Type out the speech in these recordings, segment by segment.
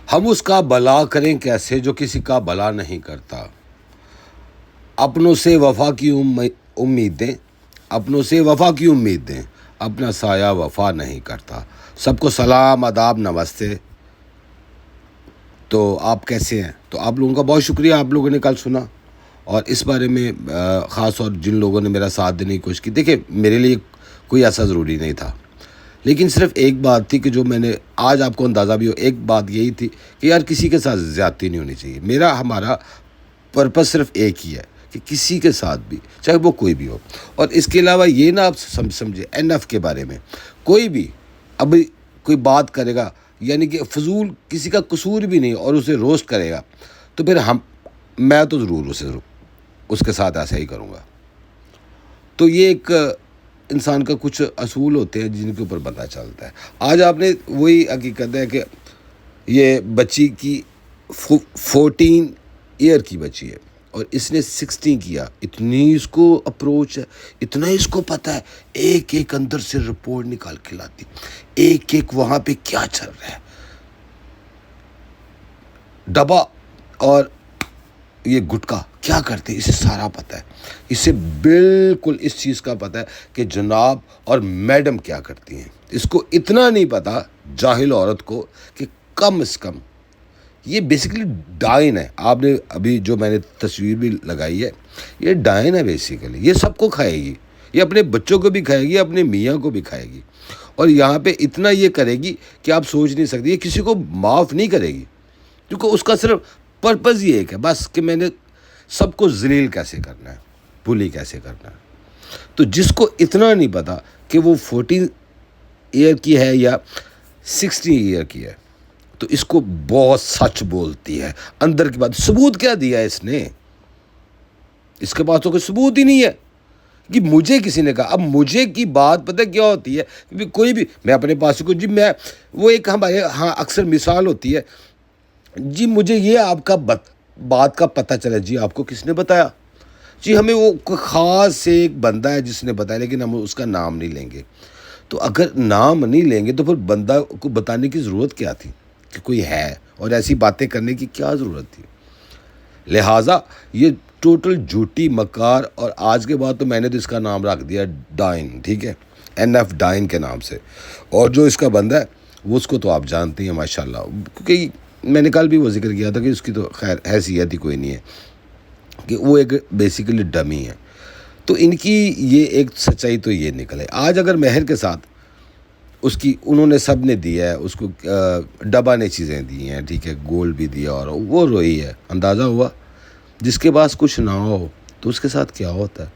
ہم اس کا بھلا کریں کیسے جو کسی کا بھلا نہیں کرتا. اپنوں سے وفا کی امیدیں اپنوں سے وفا کی امیدیں اپنا سایہ وفا نہیں کرتا. سب کو سلام، آداب، نمستے. تو آپ کیسے ہیں؟ تو آپ لوگوں کا بہت شکریہ، آپ لوگوں نے کل سنا. اور اس بارے میں خاص اور جن لوگوں نے میرا ساتھ دینے کی کوشش کی، دیکھیں میرے لیے کوئی ایسا ضروری نہیں تھا، لیکن صرف ایک بات تھی کہ جو میں نے آج آپ کو اندازہ بھی ہو، ایک بات یہی تھی کہ یار کسی کے ساتھ زیادتی نہیں ہونی چاہیے. ہمارا پرپس صرف ایک ہی ہے کہ کسی کے ساتھ بھی، چاہے وہ کوئی بھی ہو. اور اس کے علاوہ یہ نہ آپ سمجھے NF کے بارے میں کوئی بھی ابھی کوئی بات کرے گا، یعنی کہ فضول کسی کا قصور بھی نہیں اور اسے روسٹ کرے گا، تو پھر میں تو ضرور اس کے ساتھ ایسا ہی کروں گا. تو یہ ایک انسان کا کچھ اصول ہوتے ہیں جن کے اوپر پتہ چلتا ہے. آج آپ نے وہی حقیقت ہے کہ یہ بچی کی 14 ایئر کی بچی ہے اور اس نے 16 کیا. اتنی اس کو اپروچ ہے، اتنا اس کو پتہ ہے، ایک ایک اندر سے رپورٹ نکال کے لاتی، ایک ایک وہاں پہ کیا چل رہا ہے، ڈبا اور یہ گٹکا کیا کرتے ہیں، اسے سارا پتہ ہے. اسے بالکل اس چیز کا پتہ ہے کہ جناب اور میڈم کیا کرتی ہیں. اس کو اتنا نہیں پتہ جاہل عورت کو کہ کم از کم یہ بیسیکلی ڈائن ہے. آپ نے ابھی جو میں نے تصویر بھی لگائی ہے، یہ ڈائن ہے بیسیکلی. یہ سب کو کھائے گی، یہ اپنے بچوں کو بھی کھائے گی، اپنے میاں کو بھی کھائے گی. اور یہاں پہ اتنا یہ کرے گی کہ آپ سوچ نہیں سکتے. یہ کسی کو معاف نہیں کرے گی، کیونکہ اس کا صرف پرپز یہ ایک ہے بس کہ میں نے سب کو ذلیل کیسے کرنا ہے، بلی کیسے کرنا ہے. تو جس کو اتنا نہیں پتا کہ وہ 14 ایئر کی ہے یا 16 ایئر کی ہے، تو اس کو بہت سچ بولتی ہے اندر کی بات. ثبوت کیا دیا ہے اس نے؟ اس کے پاس تو کوئی ثبوت ہی نہیں ہے کہ مجھے کسی نے کہا. اب مجھے کی بات پتہ کیا ہوتی ہے، کوئی بھی میں اپنے پاس کو جی میں وہ ایک ہمارے ہاں اکثر مثال ہوتی ہے، جی مجھے یہ آپ کا بات کا پتہ چلا. جی آپ کو کس نے بتایا؟ جی ہمیں وہ خاص سے ایک بندہ ہے جس نے بتایا، لیکن ہم اس کا نام نہیں لیں گے. تو اگر نام نہیں لیں گے تو پھر بندہ کو بتانے کی ضرورت کیا تھی کہ کوئی ہے، اور ایسی باتیں کرنے کی کیا ضرورت تھی؟ لہٰذا یہ ٹوٹل جھوٹی مکار. اور آج کے بعد تو میں نے تو اس کا نام رکھ دیا ڈائن، ٹھیک ہے، NF ڈائن کے نام سے. اور جو اس کا بندہ ہے وہ اس کو تو آپ جانتے ہیں ماشاءاللہ، کیونکہ میں نے کل بھی وہ ذکر کیا تھا کہ اس کی تو خیر حیثیت ہی کوئی نہیں ہے، کہ وہ ایک بیسیکلی ڈمی ہے. تو ان کی یہ ایک سچائی تو یہ نکلے. آج اگر مہر کے ساتھ اس کی انہوں نے سب نے دیا ہے، اس کو ڈبا نے چیزیں دی ہیں، ٹھیک ہے، گولڈ بھی دیا، اور وہ روئی ہے. اندازہ ہوا جس کے پاس کچھ نہ ہو تو اس کے ساتھ کیا ہوتا ہے،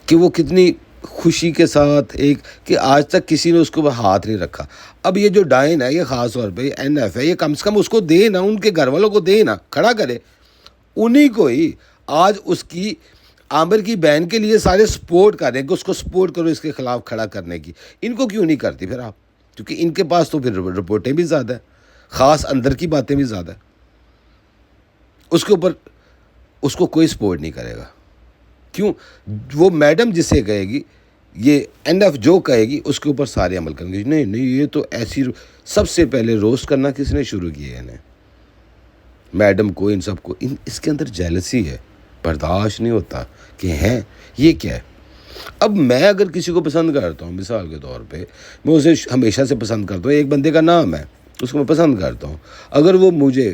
کہ وہ کتنی خوشی کے ساتھ ایک کہ آج تک کسی نے اس کو ہاتھ نہیں رکھا. اب یہ جو ڈائن ہے، یہ خاص طور پہ NF ہے، یہ کم سے کم اس کو دے نا، ان کے گھر والوں کو دے نا، کھڑا کرے. انہی کو ہی آج اس کی عامر کی بہن کے لیے سارے سپورٹ کر رہے ہیں کہ اس کو سپورٹ کرو اس کے خلاف کھڑا کرنے کی. ان کو کیوں نہیں کرتی پھر آپ؟ کیونکہ ان کے پاس تو پھر رپورٹیں بھی زیادہ ہیں، خاص اندر کی باتیں بھی زیادہ ہیں. اس کے اوپر اس کو کوئی سپورٹ نہیں کرے گا. کیوں؟ وہ میڈم جسے کہے گی، یہ NF جو کہے گی اس کے اوپر سارے عمل کریں گے. نہیں یہ تو ایسی سب سے پہلے روسٹ کرنا کس نے شروع کیا ہے؟ انہیں میڈم کو، ان سب کو. اس کے اندر جیلسی ہے، برداشت نہیں ہوتا کہ ہیں یہ کیا ہے. اب میں اگر کسی کو پسند کرتا ہوں، مثال کے طور پہ میں اسے ہمیشہ سے پسند کرتا ہوں، ایک بندے کا نام ہے، اس کو میں پسند کرتا ہوں، اگر وہ مجھے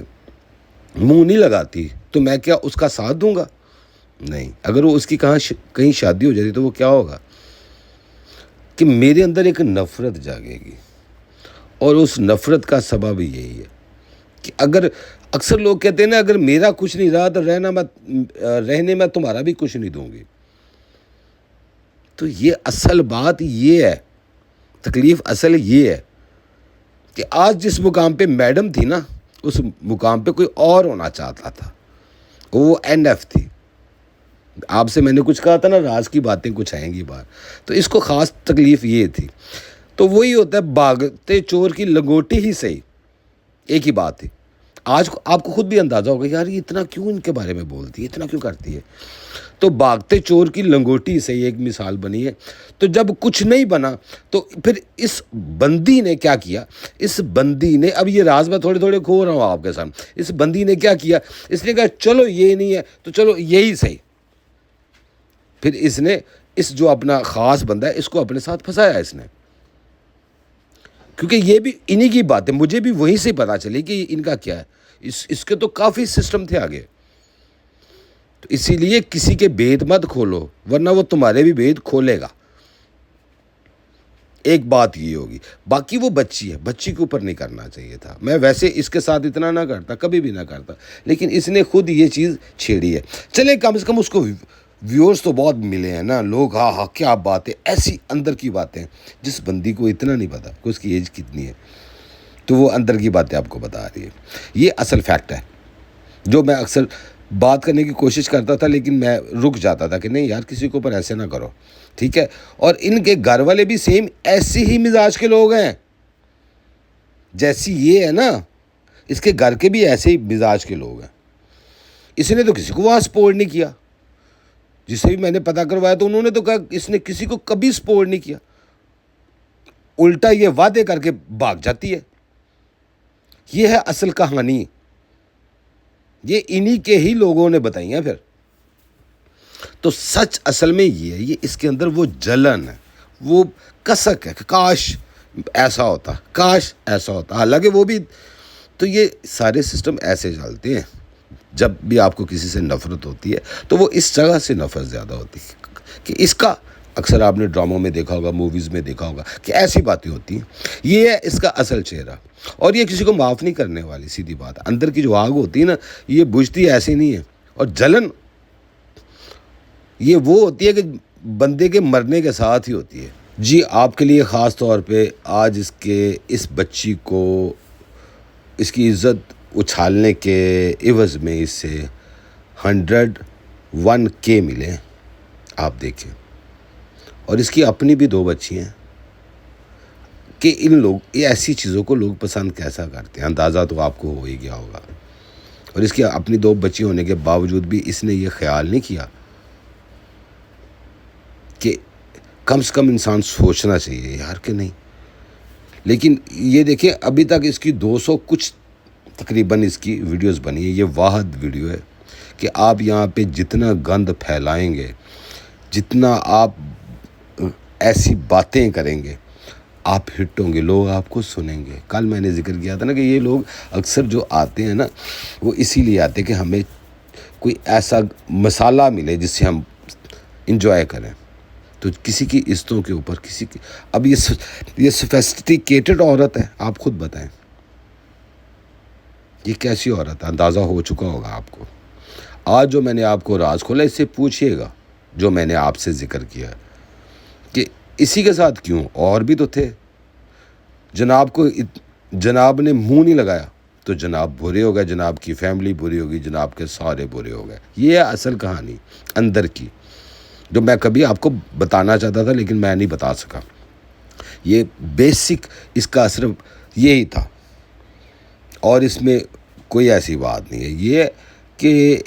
منہ نہیں لگاتی تو میں کیا اس کا ساتھ دوں گا؟ نہیں. اگر وہ اس کی کہیں شادی ہو جاتی تو وہ کیا ہوگا کہ میرے اندر ایک نفرت جاگے گی. اور اس نفرت کا سبب یہی ہے کہ اکثر لوگ کہتے ہیں نا، اگر میرا کچھ نہیں رہا تو رہنے میں تمہارا بھی کچھ نہیں دوں گی. تو یہ اصل بات یہ ہے، تکلیف اصل یہ ہے کہ آج جس مقام پہ میڈم تھی نا، اس مقام پہ کوئی اور ہونا چاہتا تھا، وہ NF تھی. آپ سے میں نے کچھ کہا تھا نا، راز کی باتیں کچھ آئیں گی باہر. تو اس کو خاص تکلیف یہ تھی. تو وہی ہوتا ہے، بھاگتے چور کی لنگوٹی ہی صحیح، ایک ہی بات تھی. آج آپ کو خود بھی اندازہ ہوگا یار یہ اتنا کیوں ان کے بارے میں بولتی ہے، اتنا کیوں کرتی ہے. تو بھاگتے چور کی لنگوٹی سے ایک مثال بنی ہے. تو جب کچھ نہیں بنا تو پھر اس بندی نے کیا کیا، اس بندی نے، اب یہ راز میں تھوڑے تھوڑے کھو رہا ہوں آپ کے سامنے، اس بندی نے کیا کیا، اس نے کہا چلو یہ نہیں ہے تو چلو یہی صحیح. پھر اس نے اس جو اپنا خاص بندہ ہے اس کو اپنے ساتھ پھنسایا اس نے، کیونکہ یہ بھی انہی کی بات ہے. مجھے بھی وہیں سے پتا چلی کہ ان کا کیا ہے. اس کے تو کافی سسٹم تھے آگے. تو اسی لیے کسی کے بید مت کھولو ورنہ وہ تمہارے بھی بید کھولے گا. ایک بات یہ ہوگی. باقی وہ بچی ہے، بچی کے اوپر نہیں کرنا چاہیے تھا. میں ویسے اس کے ساتھ اتنا نہ کرتا، کبھی بھی نہ کرتا، لیکن اس نے خود یہ چیز چھیڑی ہے. چلے کم سے کم اس کو ویورز تو بہت ملے ہیں نا، لوگ ہاں ہاں کیا بات ہے، ایسی اندر کی باتیں. جس بندی کو اتنا نہیں پتا کہ اس کی ایج کتنی ہے تو وہ اندر کی باتیں آپ کو بتا رہی ہے. یہ اصل فیکٹ ہے جو میں اکثر بات کرنے کی کوشش کرتا تھا، لیکن میں رک جاتا تھا کہ نہیں یار کسی کے اوپر ایسے نہ کرو، ٹھیک ہے. اور ان کے گھر والے بھی سیم ایسی ہی مزاج کے لوگ ہیں جیسی یہ ہے نا، اس کے گھر کے بھی ایسے ہی مزاج کے لوگ ہیں. اس نے تو کسی کو وہاں سپورٹ نہیں کیا. جس سے بھی میں نے پتہ کروایا تو انہوں نے تو کہا اس نے کسی کو کبھی سپورٹ نہیں کیا، الٹا یہ وعدے کر کے بھاگ جاتی ہے. یہ ہے اصل کہانی. یہ انہی کے ہی لوگوں نے بتائی ہیں. پھر تو سچ اصل میں یہ ہے، یہ اس کے اندر وہ جلن ہے، وہ کسک ہے کہ کاش ایسا ہوتا، کاش ایسا ہوتا. حالانکہ وہ بھی تو یہ سارے سسٹم ایسے چلتے ہیں. جب بھی آپ کو کسی سے نفرت ہوتی ہے تو وہ اس جگہ سے نفرت زیادہ ہوتی ہے کہ اس کا، اکثر آپ نے ڈراموں میں دیکھا ہوگا، موویز میں دیکھا ہوگا کہ ایسی باتیں ہوتی ہیں. یہ ہے اس کا اصل چہرہ. اور یہ کسی کو معاف نہیں کرنے والی، سیدھی بات. اندر کی جو آگ ہوتی ہے نا، یہ بجھتی ایسی نہیں ہے. اور جلن یہ وہ ہوتی ہے کہ بندے کے مرنے کے ساتھ ہی ہوتی ہے. جی آپ کے لیے خاص طور پہ آج اس بچی کو اس کی عزت اچھالنے کے عوض میں اس سے 101K ملے. آپ دیکھیں. اور اس کی اپنی بھی 2 بچی ہیں کہ ان لوگ یہ ایسی چیزوں کو لوگ پسند کیسا کرتے ہیں، اندازہ تو آپ کو ہو ہی گیا ہوگا. اور اس کی اپنی 2 بچی ہونے کے باوجود بھی اس نے یہ خیال نہیں کیا کہ کم سے کم انسان سوچنا چاہیے یار کہ نہیں. لیکن یہ دیکھیں ابھی تک اس کی 200 کچھ تقریباً اس کی ویڈیوز بنی ہے. یہ واحد ویڈیو ہے کہ آپ یہاں پہ جتنا گند پھیلائیں گے، جتنا آپ ایسی باتیں کریں گے، آپ ہٹ ہوں گے، لوگ آپ کو سنیں گے. کل میں نے ذکر کیا تھا نا کہ یہ لوگ اکثر جو آتے ہیں نا، وہ اسی لیے آتے کہ ہمیں کوئی ایسا مسالہ ملے جس سے ہم انجوائے کریں. تو کسی کی عزتوں کے اوپر کسی کی، اب یہ سوفسٹیکیٹڈ عورت ہے. آپ خود بتائیں یہ کیسی عورت ہے. اندازہ ہو چکا ہوگا آپ کو. آج جو میں نے آپ کو راز کھولا، اس سے پوچھئے گا جو میں نے آپ سے ذکر کیا کہ اسی کے ساتھ کیوں، اور بھی تو تھے. جناب کو جناب نے منہ نہیں لگایا تو جناب برے ہو گئے، جناب کی فیملی بری ہوگی، جناب کے سارے برے ہو گئے. یہ ہے اصل کہانی اندر کی، جو میں کبھی آپ کو بتانا چاہتا تھا لیکن میں نہیں بتا سکا. یہ بیسک اس کا صرف یہی تھا، اور اس میں کوئی ایسی بات نہیں ہے. یہ کہ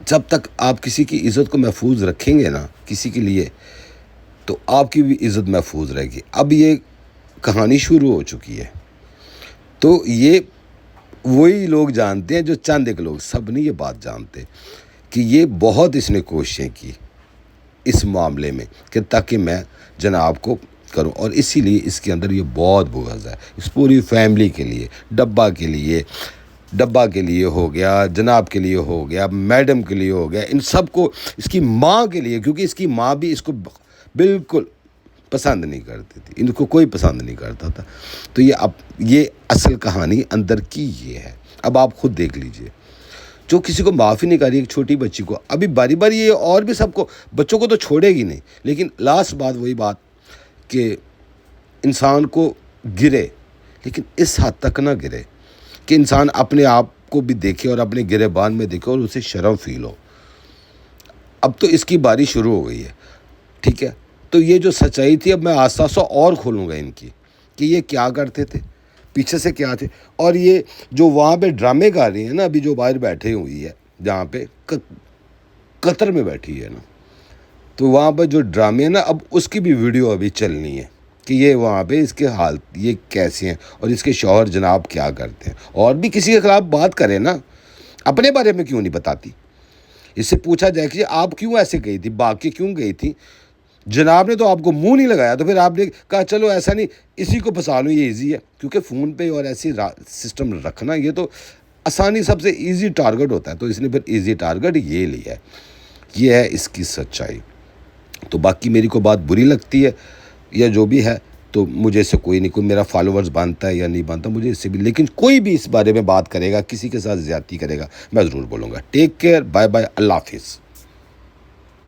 جب تک آپ کسی کی عزت کو محفوظ رکھیں گے نا کسی کے لیے، تو آپ کی بھی عزت محفوظ رہے گی. اب یہ کہانی شروع ہو چکی ہے. تو یہ وہی لوگ جانتے ہیں جو چند ایک لوگ، سب نہیں یہ بات جانتے کہ یہ بہت اس نے کوششیں کی اس معاملے میں کہ تاکہ میں جناب کو کروں. اور اسی لیے اس کے اندر یہ بہت بغض ہے اس پوری فیملی کے لیے. ڈبہ کے لیے ہو گیا، جناب کے لیے ہو گیا، میڈم کے لیے ہو گیا، ان سب کو، اس کی ماں کے لیے، کیونکہ اس کی ماں بھی اس کو بالکل پسند نہیں کرتی تھی، ان کو کوئی پسند نہیں کرتا تھا. تو یہ اصل کہانی اندر کی یہ ہے. اب آپ خود دیکھ لیجئے، جو کسی کو معاف ہی نہیں کر رہی، ایک چھوٹی بچی کو. ابھی باری باری یہ اور بھی سب کو، بچوں کو تو چھوڑے گی نہیں، لیکن لاسٹ بات وہی بات کہ انسان کو گرے لیکن اس حد تک نہ گرے کہ انسان اپنے آپ کو بھی دیکھے اور اپنے گرے بان میں دیکھے اور اسے شرم فیل ہو. اب تو اس کی باری شروع ہو گئی ہے، ٹھیک ہے. تو یہ جو سچائی تھی اب میں آہستہ آہستہ اور کھولوں گا ان کی کہ یہ کیا کرتے تھے. پیچھے سے کیا تھے. اور یہ جو وہاں پہ ڈرامے کر رہی ہیں نا ابھی جو باہر بیٹھے ہوئی ہے جہاں پہ قطر میں بیٹھی ہے نا, تو وہاں پہ جو ڈرامے نا اب اس کی بھی ویڈیو ابھی چلنی ہے کہ یہ وہاں پہ اس کے حال یہ کیسے ہیں اور اس کے شوہر جناب کیا کرتے ہیں. اور بھی کسی کے خلاف بات کرے نا, اپنے بارے میں کیوں نہیں بتاتی. اس سے پوچھا جائے کہ آپ کیوں ایسے گئی تھی, بھاگ کے کیوں گئی تھی. جناب نے تو آپ کو منہ نہیں لگایا, تو پھر آپ نے کہا چلو ایسا نہیں اسی کو پھنسا لوں, یہ ایزی ہے. کیونکہ فون پہ اور ایسی سسٹم رکھنا یہ تو آسانی سب سے ایزی ٹارگٹ ہوتا ہے, تو اس نے پھر ایزی ٹارگٹ یہ لیا ہے. یہ ہے اس کی سچائی. تو باقی میری کو بات بری لگتی ہے یا جو بھی ہے تو مجھے اس سے کوئی نہیں, کوئی میرا فالوورز بنتا ہے یا نہیں بنتا مجھے اس سے بھی, لیکن کوئی بھی اس بارے میں بات کرے گا, کسی کے ساتھ زیادتی کرے گا, میں ضرور بولوں گا. ٹیک کیئر, بائے بائے, اللہ حافظ.